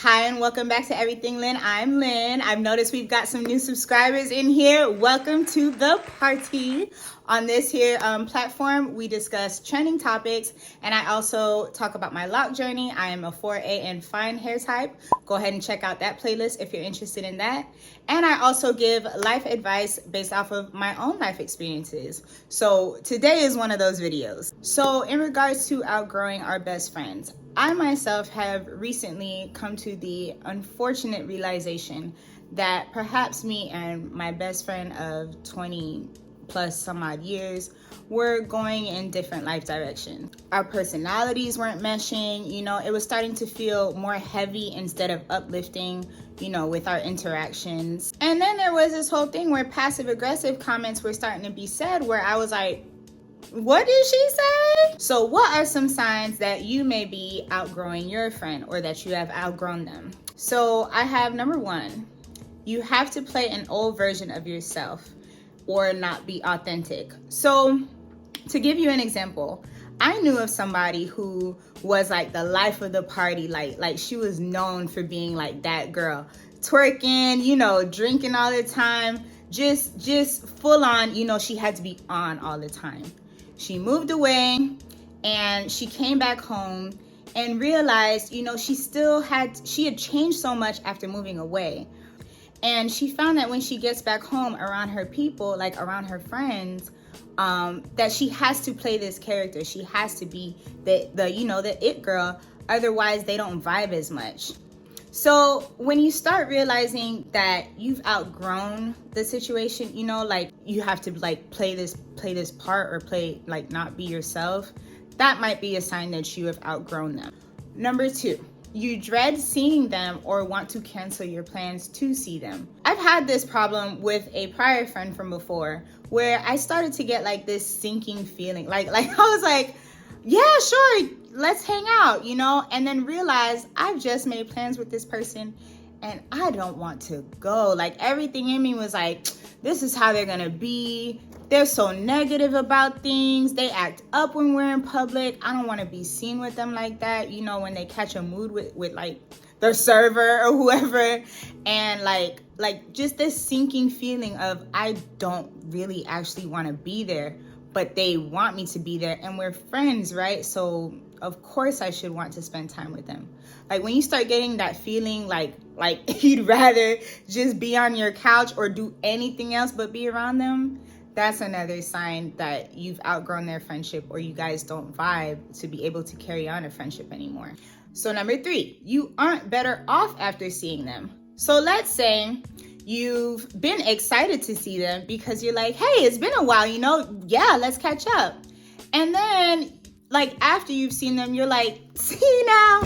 Hi, and welcome back to Everything Lynn. I'm Lynn. I've noticed we've got some new subscribers in here. Welcome to the party. On this here platform, we discuss trending topics, and I also talk about my lock journey. I am a 4A and fine hair type. Go ahead and check out that playlist if you're interested in that. And I also give life advice based off of my own life experiences. So today is one of those videos. So in regards to outgrowing our best friends, I myself have recently come to the unfortunate realization that perhaps me and my best friend of 20 plus some odd years were going in different life directions. Our personalities weren't meshing, it was starting to feel more heavy instead of uplifting, with our interactions. And then there was this whole thing where passive aggressive comments were starting to be said where I was like, what did she say? So what are some signs that you may be outgrowing your friend or that you have outgrown them? So I have number one, you have to play an old version of yourself or not be authentic. So to give you an example, I knew of somebody who was like the life of the party, like she was known for being like that girl, twerking, drinking all the time, just full on, she had to be on all the time. She moved away and she came back home and realized, she had changed so much after moving away. And she found that when she gets back home around her people, like around her friends, that she has to play this character. She has to be the it girl. Otherwise, they don't vibe as much. So when you start realizing that you've outgrown the situation, like you have to like play this part or play like not be yourself, that might be a sign that you have outgrown them. Number two, you dread seeing them or want to cancel your plans to see them. I've had this problem with a prior friend from before where I started to get like this sinking feeling. Like I was like, yeah, sure, let's hang out, and then realize I've just made plans with this person and I don't want to go. Like everything in me was like, this is how they're gonna be. They're so negative about things. They act up when we're in public. I don't want to be seen with them like that. When they catch a mood with like their server or whoever, and like just this sinking feeling of I don't really actually want to be there, but they want me to be there and we're friends, right? So of course I should want to spend time with them. Like when you start getting that feeling like you'd rather just be on your couch or do anything else but be around them, that's another sign that you've outgrown their friendship or you guys don't vibe to be able to carry on a friendship anymore. So number three, you aren't better off after seeing them. So let's say you've been excited to see them because you're like, hey, it's been a while, yeah, let's catch up. And then like after you've seen them, you're like, see now,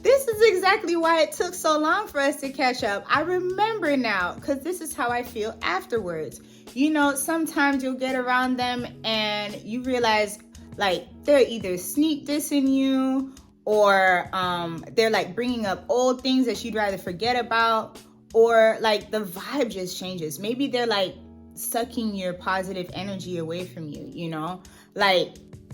this is exactly why it took so long for us to catch up. I remember now because this is how I feel afterwards. Sometimes you'll get around them and you realize like they're either sneak dissing you or they're like bringing up old things that you'd rather forget about, or like the vibe just changes. Maybe they're like sucking your positive energy away from you,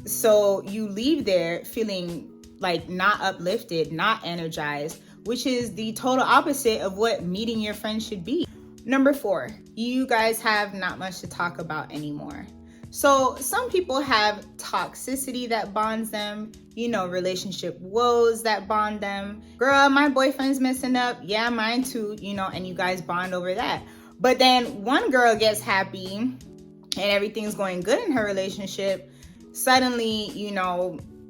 so you leave there feeling like not uplifted, not energized, which is the total opposite of what meeting your friends should be. Number four, you guys have not much to talk about anymore. So some people have toxicity that bonds them, relationship woes that bond them. Girl, my boyfriend's messing up. Yeah, mine too, and you guys bond over that. But then one girl gets happy and everything's going good in her relationship. Suddenly,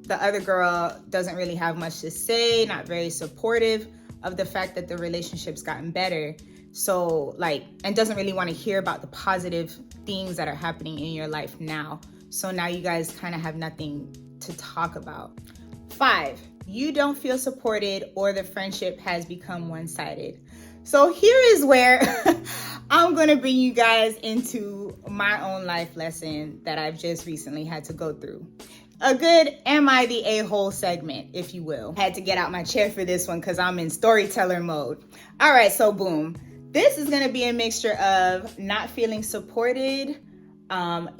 the other girl doesn't really have much to say, not very supportive of the fact that the relationship's gotten better. So and doesn't really want to hear about the positive things that are happening in your life now. So now you guys kind of have nothing to talk about. 5, you don't feel supported or the friendship has become one-sided. So here is where I'm going to bring you guys into my own life lesson that I've just recently had to go through. A good Am I the A-hole segment, if you will. Had to get out my chair for this one because I'm in storyteller mode. All right, so boom. This is going to be a mixture of not feeling supported,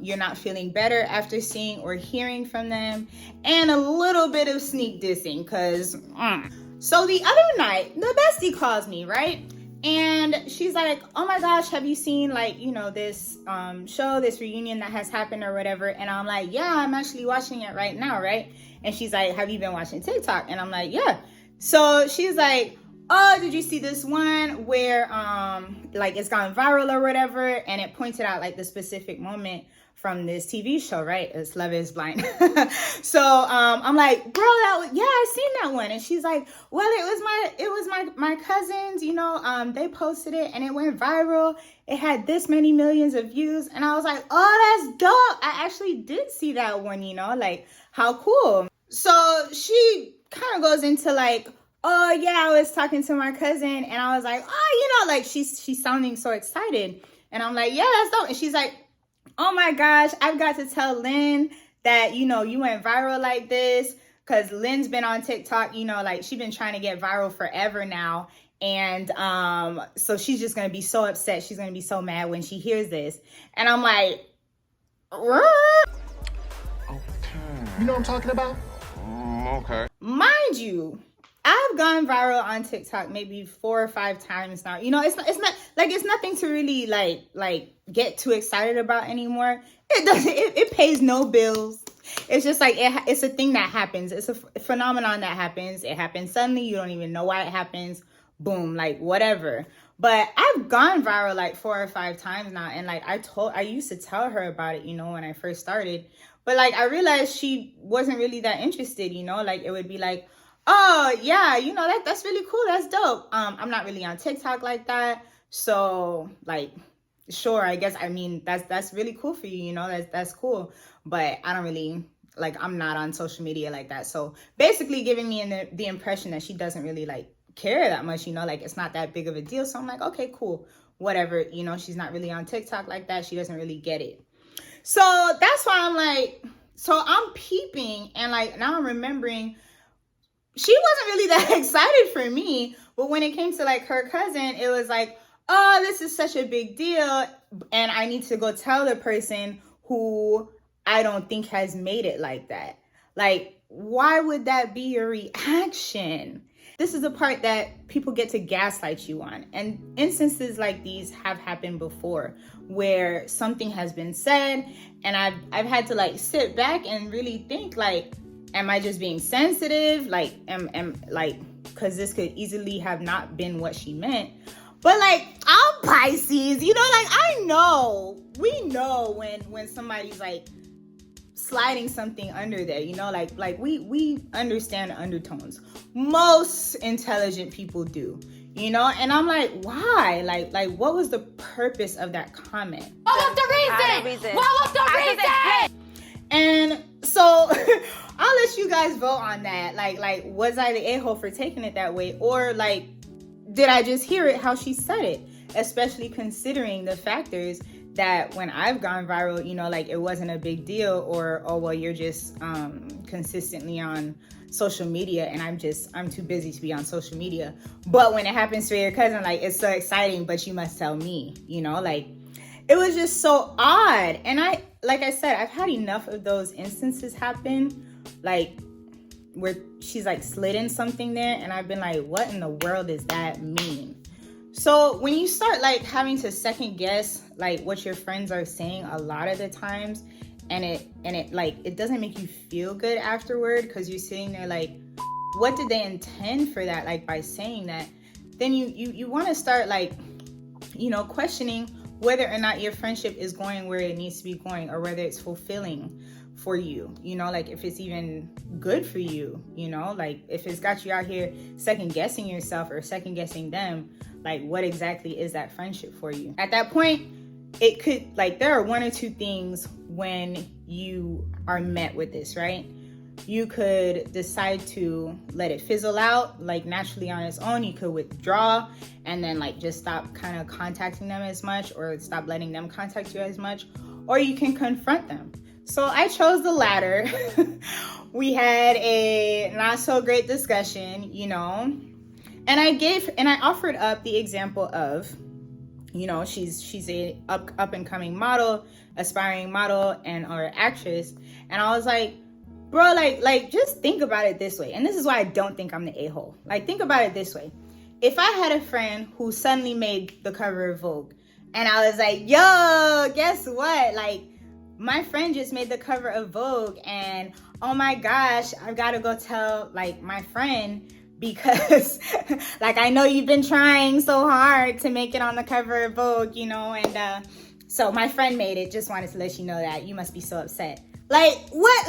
you're not feeling better after seeing or hearing from them, and a little bit of sneak dissing because So the other night, the bestie calls me, right? And she's like, oh my gosh, have you seen like, you know, this show, this reunion that has happened or whatever? And I'm like, yeah, I'm actually watching it right now, right? And she's like, have you been watching TikTok? And I'm like, yeah. So she's like, oh, did you see this one where like it's gone viral or whatever? And it pointed out like the specific moment from this TV show, right? It's Love is Blind. So I'm like, girl, yeah, I seen that one. And she's like, well, it was my cousins, you know, they posted it and it went viral. It had this many millions of views. And I was like, oh, that's dope. I actually did see that one, you know, like how cool. So she kind of goes into like, oh yeah, I was talking to my cousin and I was like, oh, you know, like she's sounding so excited. And I'm like, yeah, that's dope. And she's like, oh my gosh, I've got to tell Lynn that, you know, you went viral like this, because Lynn's been on TikTok, you know, like she's been trying to get viral forever now. And so she's just going to be so upset. She's going to be so mad when she hears this. And I'm like, what? Okay. You know what I'm talking about? Okay. Mind you, I've gone viral on TikTok maybe 4 or 5 times now. You know, it's nothing to really like get too excited about anymore. It pays no bills. It's just like it's a thing that happens. It's a phenomenon that happens. It happens suddenly. You don't even know why it happens. Boom, like whatever. But I've gone viral like 4 or 5 times now, and like I used to tell her about it, you know, when I first started. But like I realized she wasn't really that interested, you know, like it would be like, oh yeah, you know, that's really cool, that's dope. I'm not really on TikTok like that, so like sure, I guess, I mean, that's really cool for you, you know, that's cool, but I don't really, like, I'm not on social media like that. So basically giving me the impression that she doesn't really like care that much, you know, like it's not that big of a deal. So I'm like, okay, cool, whatever, you know, she's not really on TikTok like that, she doesn't really get it. So that's why I'm like, so I'm peeping, and like now I'm remembering she wasn't really that excited for me, but when it came to like her cousin, it was like, oh, this is such a big deal, and I need to go tell the person who I don't think has made it like that. Like, why would that be your reaction? This is the part that people get to gaslight you on. And instances like these have happened before, where something has been said and I've had to like sit back and really think, like, am I just being sensitive? Like, am like, because this could easily have not been what she meant. But like, I'm Pisces, you know, like we know when somebody's like sliding something under there, you know, like we understand undertones. Most intelligent people do, you know, and I'm like, why? Like what was the purpose of that comment? What was the reason? What was the reason? And so I'll let you guys vote on that. Like was I the a-hole for taking it that way, or like did I just hear it how she said it? Especially considering the factors that when I've gone viral, you know, like it wasn't a big deal, or, oh, well, you're just consistently on social media and I'm too busy to be on social media. But when it happens to your cousin, like, it's so exciting, but you must tell me, you know, like it was just so odd. And like I said, I've had enough of those instances happen, like where she's like slid in something there and I've been like, what in the world does that mean? So when you start like having to second guess like what your friends are saying a lot of the times, and it like it doesn't make you feel good afterward, because you're sitting there like, what did they intend for that, like by saying that? Then you want to start like, you know, questioning whether or not your friendship is going where it needs to be going, or whether it's fulfilling for you, you know, like if it's even good for you, you know, like if it's got you out here second guessing yourself or second guessing them, like what exactly is that friendship for you? At that point, it could, like, there are one or two things when you are met with this, right? You could decide to let it fizzle out, like naturally on its own. You could withdraw and then like just stop kind of contacting them as much, or stop letting them contact you as much, or you can confront them. So I chose the latter. We had a not so great discussion, you know, and I offered up the example of, you know, she's a up and coming model, aspiring model, and or actress. And I was like, bro, like just think about it this way. And this is why I don't think I'm the a-hole. Like, think about it this way. If I had a friend who suddenly made the cover of Vogue, and I was like, yo, guess what? Like, my friend just made the cover of Vogue, and oh my gosh, I've got to go tell like my friend, because like I know you've been trying so hard to make it on the cover of Vogue, you know, and so my friend made it. Just wanted to let you know that. You must be so upset. Like, what?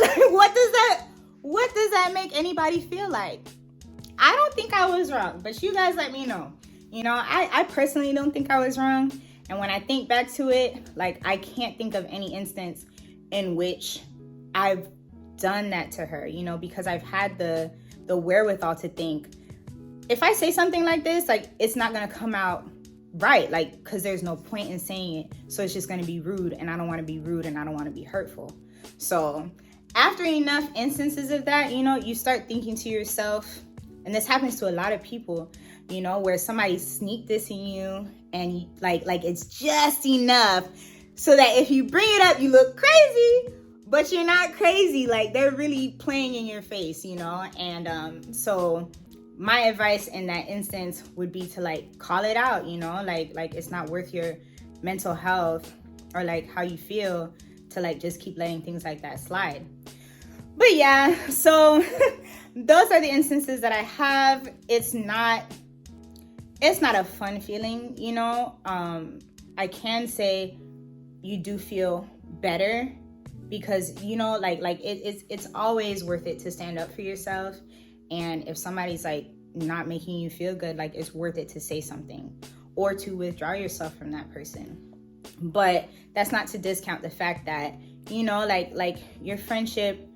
What does that make anybody feel like? I don't think I was wrong, but you guys let me know. You know, I personally don't think I was wrong. And when I think back to it, like, I can't think of any instance in which I've done that to her, you know, because I've had the wherewithal to think, if I say something like this, like, it's not going to come out right, like, because there's no point in saying it. So it's just going to be rude, and I don't want to be rude, and I don't want to be hurtful. So after enough instances of that, you know, you start thinking to yourself, and this happens to a lot of people, you know, where somebody sneak this in you, and like it's just enough so that if you bring it up, you look crazy, but you're not crazy. Like, they're really playing in your face, you know. And so my advice in that instance would be to like call it out, you know, like it's not worth your mental health or like how you feel to like just keep letting things like that slide. But yeah, so those are the instances that I have. It's not a fun feeling, you know. I can say you do feel better because, you know, like it's always worth it to stand up for yourself. And if somebody's like not making you feel good, like, it's worth it to say something or to withdraw yourself from that person. But that's not to discount the fact that, you know, like your friendship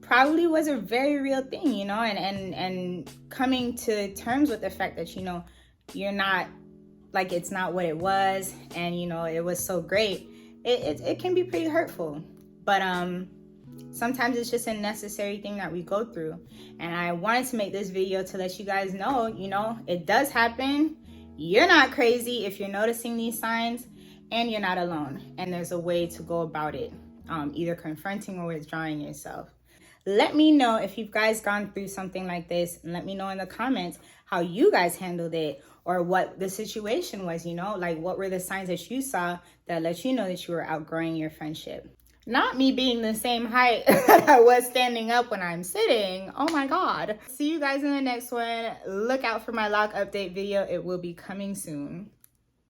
probably was a very real thing, you know, and coming to terms with the fact that, you know, you're not, like, it's not what it was, and, you know, it was so great, it can be pretty hurtful. But sometimes it's just a necessary thing that we go through. And I wanted to make this video to let you guys know, you know, it does happen. You're not crazy if you're noticing these signs, and you're not alone. And there's a way to go about it, either confronting or withdrawing yourself. Let me know if you guys gone through something like this, and let me know in the comments how you guys handled it, or what the situation was, you know, like what were the signs that you saw that let you know that you were outgrowing your friendship. Not me being the same height that I was standing up when I'm sitting. Oh my God. See you guys in the next one. Look out for my lock update video. It will be coming soon.